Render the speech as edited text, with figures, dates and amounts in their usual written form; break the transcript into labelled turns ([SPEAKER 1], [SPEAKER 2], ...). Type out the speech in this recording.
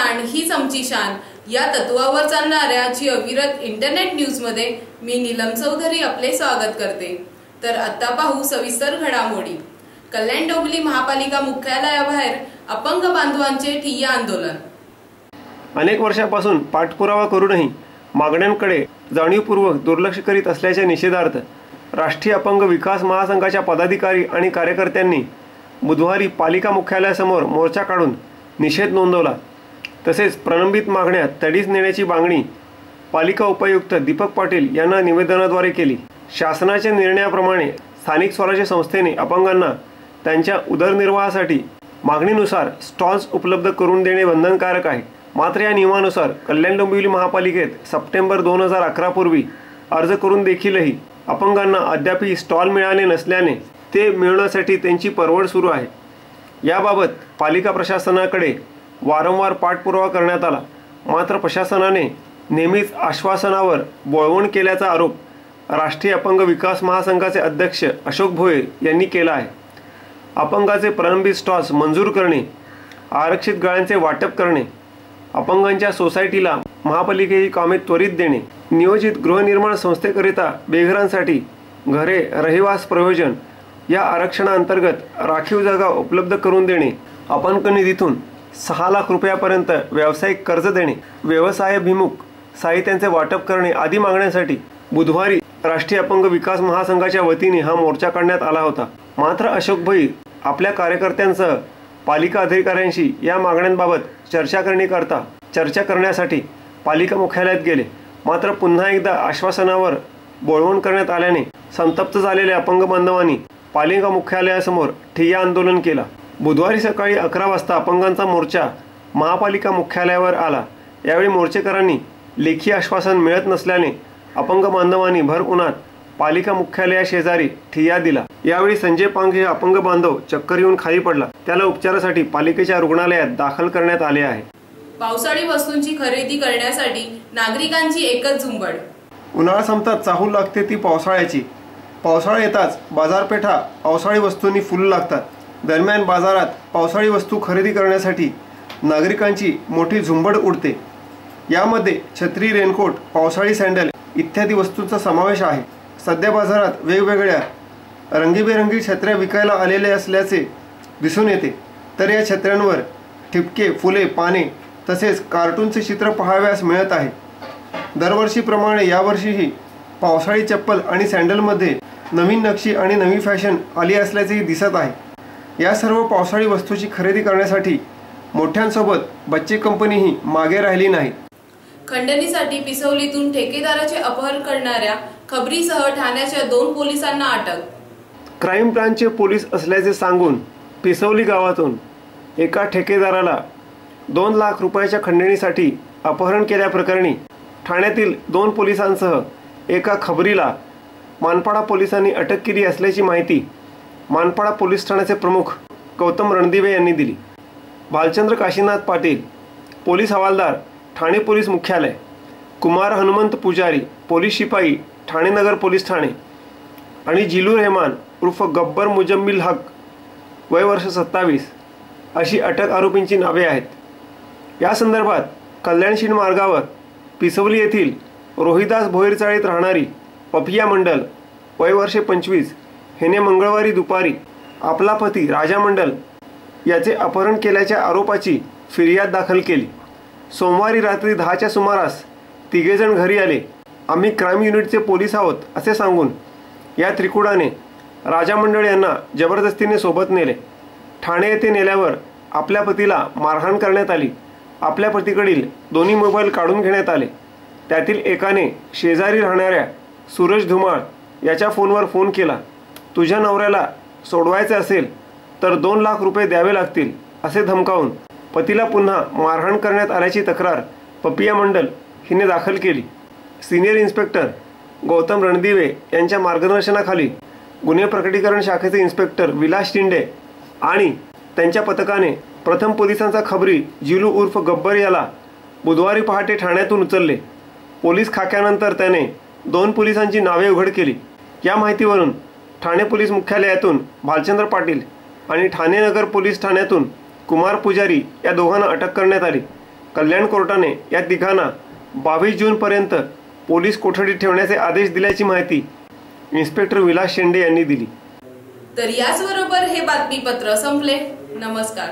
[SPEAKER 1] शान हीच आमची शान या तत्वावर चालणाऱ्या जी अविरत इंटरनेट न्यूज मध्ये मी नीलम चौधरी आपले स्वागत करते। तर आता पाहू सविस्तर घडामोडी। कल्याण डोंबिवली महापालिका मुख्यालयाबाहेर अपंग बांधवांचे ठिय्या आंदोलन।
[SPEAKER 2] अनेक वर्षांपासून पाठपुरावा करूनही मागण्यांकडे जाणीवपूर्वक दुर्लक्ष करीत असल्याच्या निषेधार्थ राष्ट्रीय अपंग विकास महासंघाच्या पदाधिकारी आणि कार्यकर्त्यांनी बुधवारी पालिका मुख्यालयासमोर मोर्चा काढून निषेध नोंदवला। तसेच प्रलंबित मागण्या तडीस नेण्याची मागणी पालिका उपायुक्त दीपक पाटील यांना निवेदनाद्वारे केली। शासनाच्या निर्णयाप्रमाणे स्थानिक स्वराज्य संस्थेने अपंगांना त्यांच्या उदरनिर्वाहासाठी मागणीनुसार स्टॉल्स उपलब्ध करून देणे बंधनकारक आहे। मात्र या नियमानुसार कल्याण डोंबिवली महापालिकेत सप्टेंबर 2011 पूर्वी अर्ज करून देखीलही अपंगांना अद्याप स्टॉल मिळाले नसल्याने ते मिळवण्यासाठी त्यांची परवड सुरू आहे। याबाबत पालिका प्रशासनाकडे वारंवार पाठपुरावा करण्यात आला, मात्र प्रशासनाने नेहमीच आश्वासनावर बोळवण केल्याचा आरोप राष्ट्रीय अपंग विकास महासंघाचे अध्यक्ष अशोक भोये यांनी केला आहे। अपंगाचे प्रलंबित स्टॉल्स मंजूर करणे, आरक्षित गाळ्यांचे वाटप करणे, अपंगांच्या सोसायटीला महापालिकेची कामे त्वरित देणे, नियोजित गृहनिर्माण संस्थेकरिता बेघरांसाठी घरे रहिवास प्रयोजन या आरक्षणाअंतर्गत राखीव जागा उपलब्ध करून देणे, अपंग निधीतून 6 लाख रुपयापर्यंत व्यावसायिक कर्ज देणे, व्यवसायाभिमुख साहित्यांचे वाटप करणे आदी मागण्यांसाठी बुधवारी राष्ट्रीय अपंग विकास महासंघाच्या वतीने हा मोर्चा काढण्यात आला होता। मात्र अशोक भोई आपल्या कार्यकर्त्यांसह पालिका अधिकाऱ्यांशी या मागण्यांबाबत चर्चा करण्यासाठी पालिका मुख्यालयात गेले, मात्र पुन्हा एकदा आश्वासनावर बोळवण करण्यात आल्याने संतप्त झालेल्या अपंग बांधवांनी पालिका मुख्यालयासमोर ठिय्या आंदोलन केला। बुधवारी सकाळी 11 वाजता अपंगांचा मोर्चा महापालिका मुख्यालयावर आला। यावेळी मोर्चेकरांनी लेखी आश्वासन मिळत नसल्याने अपंग बांधवांनी भर उन्हात पालिका मुख्यालयाशेजारी ठिय्या दिला। यावेळी संजय पांग हे अपंग बांधव चक्कर येऊन खाली पडला, त्याला उपचारासाठी पालिकेच्या रुग्णालयात दाखल करण्यात आले आहे।
[SPEAKER 1] पावसाळी वस्तूंची खरेदी करण्यासाठी नागरिकांची एकच झुंबड।
[SPEAKER 2] उन्हाळा संपताच चाहूल लागते ती पावसाळ्याची। पावसाळा येताच बाजारपेठा पावसाळी वस्तूंनी फुलू लागतात। दरम्यान बाजारात पावसाळी वस्तू खरेदी करण्यासाठी नागरिकांची मोठी झुंबड उडते। यामध्ये छत्री, रेनकोट, पावसाळी सँडल इत्यादी वस्तूंचा समावेश आहे। सध्या बाजारात वेगवेगळ्या रंगीबेरंगी छत्र्या विकायला आलेल्या असल्याचे दिसून येते, तर या छत्र्यांवर ठिपके, फुले, पाने तसेच कार्टूनचे चित्र पाहावयास मिळत आहे। दरवर्षीप्रमाणे यावर्षीही पावसाळी चप्पल आणि सँडलमध्ये नवीन नक्षी आणि नवी फॅशन आली असल्याचेही दिसत आहे। या सर्व पावसाळी वस्तूची खरेदी करण्यासाठी मोठ्यांसोबत बच्चे कंपनीही मागे राहिली नाही।
[SPEAKER 1] खंडणीसाठी पिसवलीतून ठेकेदाराचे अपहरण करणाऱ्या खबरीसह ठाण्याच्या 2 पोलिसांना अटक।
[SPEAKER 2] क्राईम ब्रांचचे पोलीस असल्याचे सांगून पिसवली गावातून एका ठेकेदाराला 2 लाख रुपयाच्या खंडणीसाठी अपहरण केल्याप्रकरणी ठाण्यातील 2 पोलिसांसह एका खबरीला मानपाडा पोलिसांनी अटक केली असल्याची माहिती मानपाडा पोलीस ठाण्याचे प्रमुख गौतम रणदिवे यांनी दिली। भालचंद्र काशीनाथ पाटील, पोलीस हवालदार, ठाणे पोलीस मुख्यालय, कुमार हनुमंत पुजारी, पोलीस शिपाई, ठाणे नगर पोलीस ठाणे आणि जिलू रहमान उर्फ गब्बर मुजम्मिल हक, वय वर्ष 27 अशी अटक आरोपींची नावे आहेत। या संदर्भात कल्याणशील मार्गावर पिसवली येथील रोहिदास भोईर चाळीत राहणारी पपिया मंडल, वय वर्ष 25 हिने मंगळवारी दुपारी आपला पती राजा मंडल याचे अपहरण केल्याच्या आरोपाची फिर्याद दाखल केली। सोमवारी रात्री 10च्या सुमारास तिघेजण घरी आले। आम्ही क्राईम युनिटचे पोलीस आहोत असे सांगून या त्रिकुटाने राजा मंडळ यांना जबरदस्तीने सोबत नेले। ठाणे येथे नेल्यावर आपल्या पतीला मारहाण करण्यात आली। आपल्या पतीकडील 2 मोबाईल काढून घेण्यात आले। त्यातील एकाने शेजारी राहणाऱ्या सूरज धुमाळ याच्या फोनवर फोन केला, तुझ्या नवऱ्याला सोडवायचे असेल तर 2 लाख रुपये द्यावे लागतील असे धमकावून पतीला पुन्हा मारहाण करण्यात आल्याची तक्रार पपिया मंडल हिने दाखल केली। सिनियर इन्स्पेक्टर गौतम रणदिवे यांच्या मार्गदर्शनाखाली गुन्हे प्रकटीकरण शाखेचे इन्स्पेक्टर विलास शिंदे आणि त्यांच्या पथकाने प्रथम पोलिसांचा खबरी जिलू उर्फ गब्बर याला बुधवारी पहाटे ठाण्यातून उचलले। पोलीस खाक्यानंतर त्याने 2 पोलिसांची नावे उघड केली। या माहितीवरून ठाणे पोलीस मुख्यालयातून भालचंद्र पाटील आणि ठाणे नगर पोलीस ठाण्यातून कुमार पुजारी या दोघांना अटक करण्यात आली। कल्याण कोर्टाने या तिघांना 22 जूनपर्यंत पोलीस कोठडीत ठेवण्याचे आदेश दिल्याची माहिती इन्स्पेक्टर विलास शेंडे यांनी दिली.
[SPEAKER 1] तर याचबरोबर हे बातमीपत्र संपले. नमस्कार.